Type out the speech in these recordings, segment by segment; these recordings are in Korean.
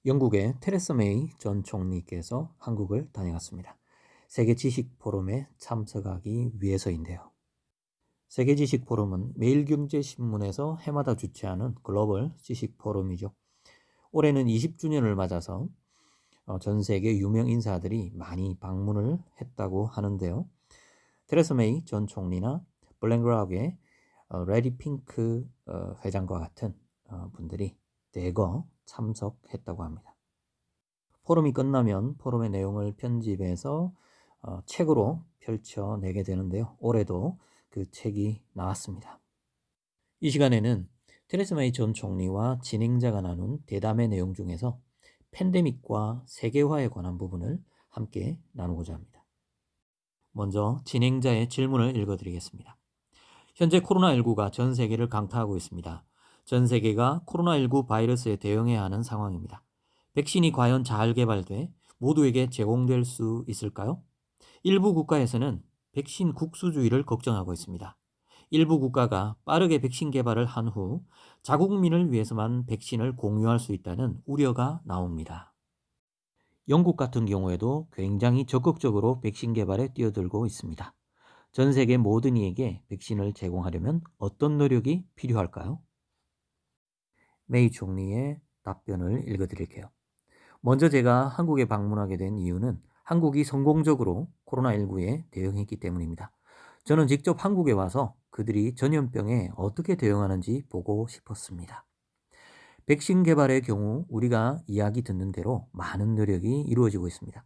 영국의 테레사 메이 전 총리께서 한국을 다녀갔습니다. 세계 지식 포럼에 참석하기 위해서인데요. 세계 지식 포럼은 매일경제신문에서 해마다 주최하는 글로벌 지식 포럼이죠. 올해는 20주년을 맞아서 전 세계 유명 인사들이 많이 방문을 했다고 하는데요. 테레사 메이 전 총리나 블랭그락의 레디 핑크 회장과 같은 분들이 대거 참석했다고 합니다. 포럼이 끝나면 포럼의 내용을 편집해서 책으로 펼쳐내게 되는데요. 올해도 그 책이 나왔습니다. 이 시간에는 테레사 메이 전 총리와 진행자가 나눈 대담의 내용 중에서 팬데믹과 세계화에 관한 부분을 함께 나누고자 합니다. 먼저 진행자의 질문을 읽어드리겠습니다. 현재 코로나19가 전 세계를 강타하고 있습니다. 전 세계가 코로나19 바이러스에 대응해야 하는 상황입니다. 백신이 과연 잘 개발돼 모두에게 제공될 수 있을까요? 일부 국가에서는 백신 국수주의를 걱정하고 있습니다. 일부 국가가 빠르게 백신 개발을 한 후 자국민을 위해서만 백신을 공유할 수 있다는 우려가 나옵니다. 영국 같은 경우에도 굉장히 적극적으로 백신 개발에 뛰어들고 있습니다. 전 세계 모든 이에게 백신을 제공하려면 어떤 노력이 필요할까요? 메이 총리의 답변을 읽어드릴게요. 먼저 제가 한국에 방문하게 된 이유는 한국이 성공적으로 코로나19에 대응했기 때문입니다. 저는 직접 한국에 와서 그들이 전염병에 어떻게 대응하는지 보고 싶었습니다. 백신 개발의 경우 우리가 이야기 듣는 대로 많은 노력이 이루어지고 있습니다.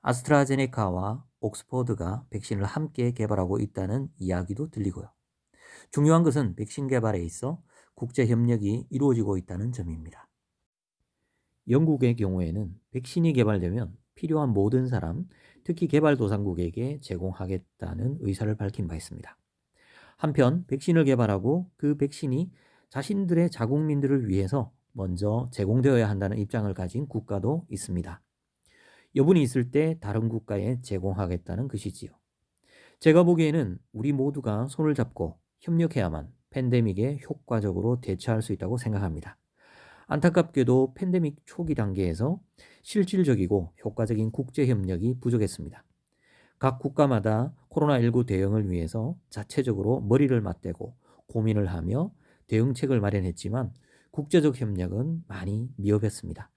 아스트라제네카와 옥스퍼드가 백신을 함께 개발하고 있다는 이야기도 들리고요. 중요한 것은 백신 개발에 있어 국제 협력이 이루어지고 있다는 점입니다. 영국의 경우에는 백신이 개발되면 필요한 모든 사람, 특히 개발도상국에게 제공하겠다는 의사를 밝힌 바 있습니다. 한편 백신을 개발하고 그 백신이 자신들의 자국민들을 위해서 먼저 제공되어야 한다는 입장을 가진 국가도 있습니다. 여분이 있을 때 다른 국가에 제공하겠다는 것이지요. 제가 보기에는 우리 모두가 손을 잡고 협력해야만 팬데믹에 효과적으로 대처할 수 있다고 생각합니다. 안타깝게도 팬데믹 초기 단계에서 실질적이고 효과적인 국제협력이 부족했습니다. 각 국가마다 코로나19 대응을 위해서 자체적으로 머리를 맞대고 고민을 하며 대응책을 마련했지만 국제적 협력은 많이 미흡했습니다.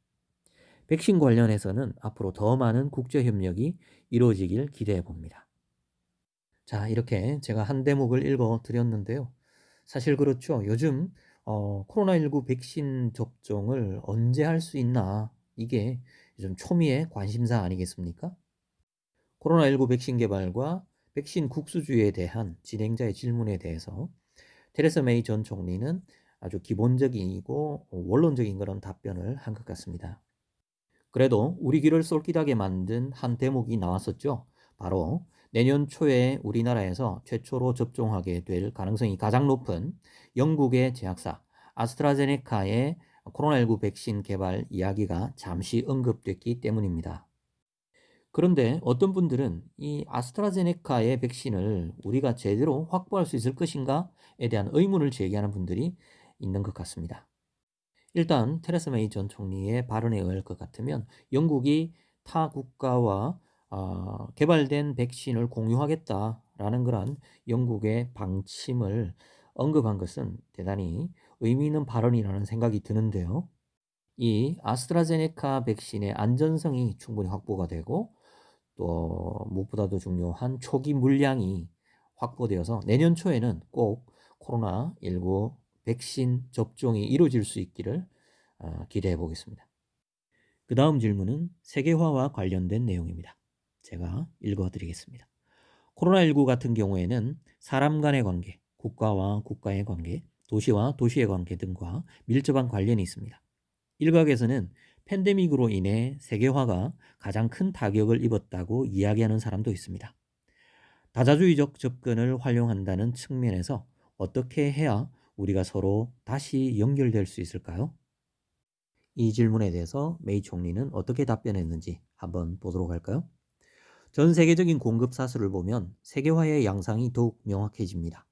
백신 관련해서는 앞으로 더 많은 국제협력이 이루어지길 기대해 봅니다. 자, 이렇게 제가 한 대목을 읽어 드렸는데요. 사실 그렇죠. 요즘 코로나19 백신 접종을 언제 할 수 있나, 이게 요즘 초미의 관심사 아니겠습니까? 코로나19 백신 개발과 백신 국수주의에 대한 진행자의 질문에 대해서 테레사 메이 전 총리는 아주 기본적이고 원론적인 그런 답변을 한 것 같습니다. 그래도 우리 귀를 쏠깃하게 만든 한 대목이 나왔었죠. 바로 내년 초에 우리나라에서 최초로 접종하게 될 가능성이 가장 높은 영국의 제약사 아스트라제네카의 코로나19 백신 개발 이야기가 잠시 언급됐기 때문입니다. 그런데 어떤 분들은 이 아스트라제네카의 백신을 우리가 제대로 확보할 수 있을 것인가에 대한 의문을 제기하는 분들이 있는 것 같습니다. 일단 테레사 메이 전 총리의 발언에 의할 것 같으면 영국이 타 국가와 개발된 백신을 공유하겠다라는 그런 영국의 방침을 언급한 것은 대단히 의미 있는 발언이라는 생각이 드는데요. 이 아스트라제네카 백신의 안전성이 충분히 확보가 되고 또 무엇보다도 중요한 초기 물량이 확보되어서 내년 초에는 꼭 코로나19 백신 접종이 이루어질 수 있기를 기대해 보겠습니다. 그 다음 질문은 세계화와 관련된 내용입니다. 제가 읽어드리겠습니다. 코로나19 같은 경우에는 사람 간의 관계, 국가와 국가의 관계, 도시와 도시의 관계 등과 밀접한 관련이 있습니다. 일각에서는 팬데믹으로 인해 세계화가 가장 큰 타격을 입었다고 이야기하는 사람도 있습니다. 다자주의적 접근을 활용한다는 측면에서 어떻게 해야 우리가 서로 다시 연결될 수 있을까요? 이 질문에 대해서 메이 총리는 어떻게 답변했는지 한번 보도록 할까요? 전 세계적인 공급 사슬을 보면 세계화의 양상이 더욱 명확해집니다.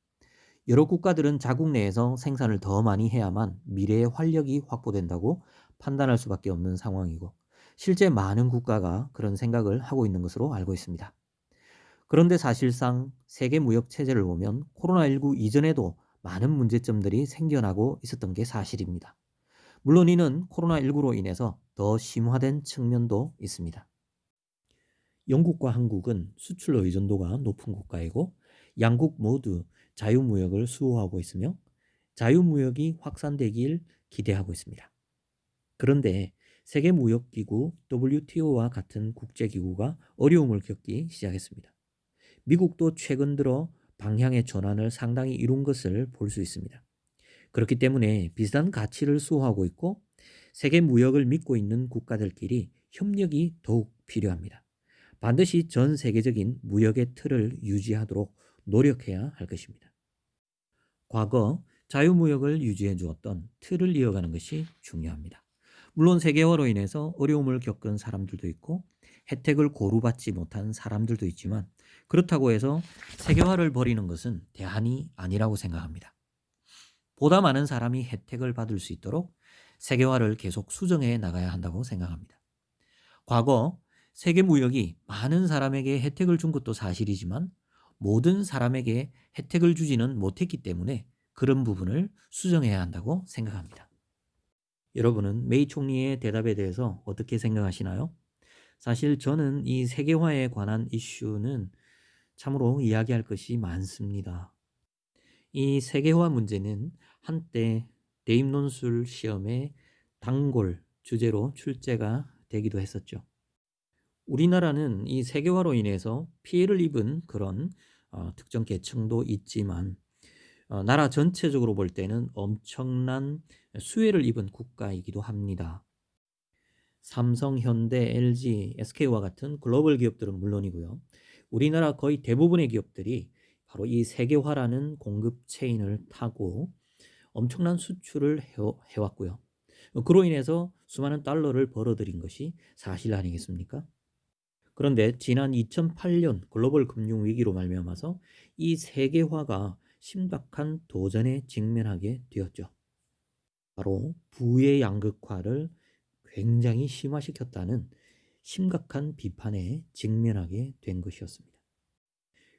여러 국가들은 자국 내에서 생산을 더 많이 해야만 미래의 활력이 확보된다고 판단할 수밖에 없는 상황이고 실제 많은 국가가 그런 생각을 하고 있는 것으로 알고 있습니다. 그런데 사실상 세계 무역 체제를 보면 코로나19 이전에도 많은 문제점들이 생겨나고 있었던 게 사실입니다. 물론 이는 코로나19로 인해서 더 심화된 측면도 있습니다. 영국과 한국은 수출로 의존도가 높은 국가이고 양국 모두 자유무역을 수호하고 있으며 자유무역이 확산되길 기대하고 있습니다. 그런데 세계무역기구 WTO와 같은 국제기구가 어려움을 겪기 시작했습니다. 미국도 최근 들어 방향의 전환을 상당히 이룬 것을 볼 수 있습니다. 그렇기 때문에 비슷한 가치를 수호하고 있고 세계 무역을 믿고 있는 국가들끼리 협력이 더욱 필요합니다. 반드시 전 세계적인 무역의 틀을 유지하도록 노력해야 할 것입니다. 과거 자유무역을 유지해 주었던 틀을 이어가는 것이 중요합니다. 물론 세계화로 인해서 어려움을 겪은 사람들도 있고 혜택을 고루받지 못한 사람들도 있지만 그렇다고 해서 세계화를 버리는 것은 대안이 아니라고 생각합니다. 보다 많은 사람이 혜택을 받을 수 있도록 세계화를 계속 수정해 나가야 한다고 생각합니다. 과거 세계 무역이 많은 사람에게 혜택을 준 것도 사실이지만 모든 사람에게 혜택을 주지는 못했기 때문에 그런 부분을 수정해야 한다고 생각합니다. 여러분은 메이 총리의 대답에 대해서 어떻게 생각하시나요? 사실 저는 이 세계화에 관한 이슈는 참으로 이야기할 것이 많습니다. 이 세계화 문제는 한때 대입 논술 시험에 단골 주제로 출제가 되기도 했었죠. 우리나라는 이 세계화로 인해서 피해를 입은 그런 특정 계층도 있지만 나라 전체적으로 볼 때는 엄청난 수혜를 입은 국가이기도 합니다. 삼성, 현대, LG, SK와 같은 글로벌 기업들은 물론이고요. 우리나라 거의 대부분의 기업들이 바로 이 세계화라는 공급 체인을 타고 엄청난 수출을 해왔고요. 그로 인해서 수많은 달러를 벌어들인 것이 사실 아니겠습니까? 그런데 지난 2008년 글로벌 금융 위기로 말미암아서 이 세계화가 심각한 도전에 직면하게 되었죠. 바로 부의 양극화를 굉장히 심화시켰다는 심각한 비판에 직면하게 된 것이었습니다.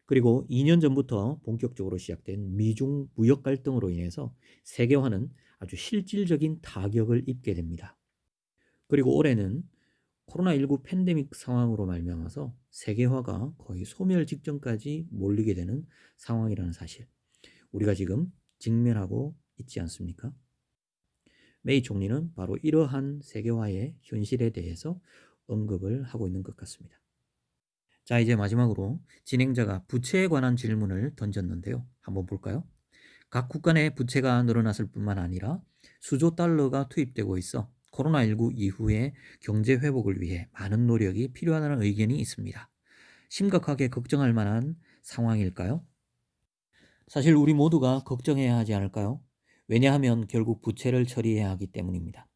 그리고 2년 전부터 본격적으로 시작된 미중 무역 갈등으로 인해서 세계화는 아주 실질적인 타격을 입게 됩니다. 그리고 올해는 코로나19 팬데믹 상황으로 말미암아서 세계화가 거의 소멸 직전까지 몰리게 되는 상황이라는 사실, 우리가 지금 직면하고 있지 않습니까? 메이 총리는 바로 이러한 세계화의 현실에 대해서 언급을 하고 있는 것 같습니다. 자, 이제 마지막으로 진행자가 부채에 관한 질문을 던졌는데요. 한번 볼까요? 각 국가 내 부채가 늘어났을 뿐만 아니라 수조 달러가 투입되고 있어 코로나19 이후의 경제 회복을 위해 많은 노력이 필요하다는 의견이 있습니다. 심각하게 걱정할 만한 상황일까요? 사실 우리 모두가 걱정해야 하지 않을까요? 왜냐하면 결국 부채를 처리해야 하기 때문입니다.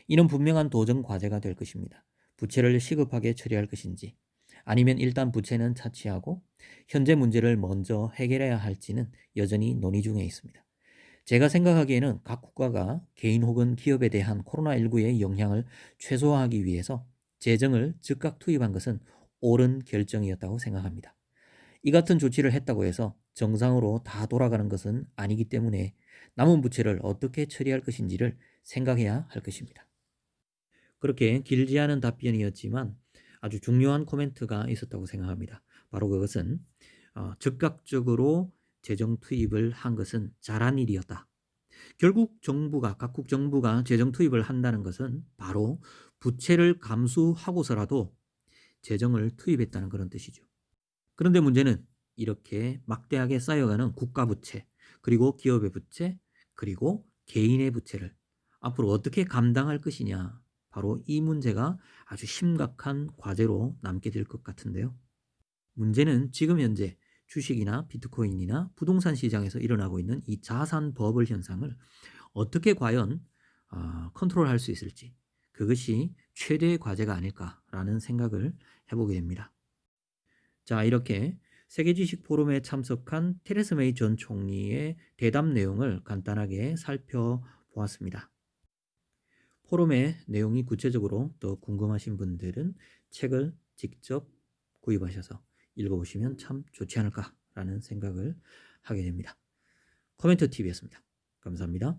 이는 분명한 도전 과제가 될 것입니다. 부채를 시급하게 처리할 것인지 아니면 일단 부채는 차치하고 현재 문제를 먼저 해결해야 할지는 여전히 논의 중에 있습니다. 제가 생각하기에는 각 국가가 개인 혹은 기업에 대한 코로나19의 영향을 최소화하기 위해서 재정을 즉각 투입한 것은 옳은 결정이었다고 생각합니다. 이 같은 조치를 했다고 해서 정상으로 다 돌아가는 것은 아니기 때문에 남은 부채를 어떻게 처리할 것인지를 생각해야 할 것입니다. 그렇게 길지 않은 답변이었지만 아주 중요한 코멘트가 있었다고 생각합니다. 바로 그것은 즉각적으로 재정 투입을 한 것은 잘한 일이었다. 결국 각국 정부가 재정 투입을 한다는 것은 바로 부채를 감수하고서라도 재정을 투입했다는 그런 뜻이죠. 그런데 문제는 이렇게 막대하게 쌓여가는 국가 부채, 그리고 기업의 부채, 그리고 개인의 부채를 앞으로 어떻게 감당할 것이냐, 바로 이 문제가 아주 심각한 과제로 남게 될 것 같은데요. 문제는 지금 현재 주식이나 비트코인이나 부동산 시장에서 일어나고 있는 이 자산 버블 현상을 어떻게 과연 컨트롤할 수 있을지, 그것이 최대의 과제가 아닐까라는 생각을 해보게 됩니다. 자, 이렇게 세계지식 포럼에 참석한 테레사 메이 전 총리의 대담 내용을 간단하게 살펴보았습니다. 포럼의 내용이 구체적으로 더 궁금하신 분들은 책을 직접 구입하셔서 읽어보시면 참 좋지 않을까라는 생각을 하게 됩니다. 코멘트 TV였습니다. 감사합니다.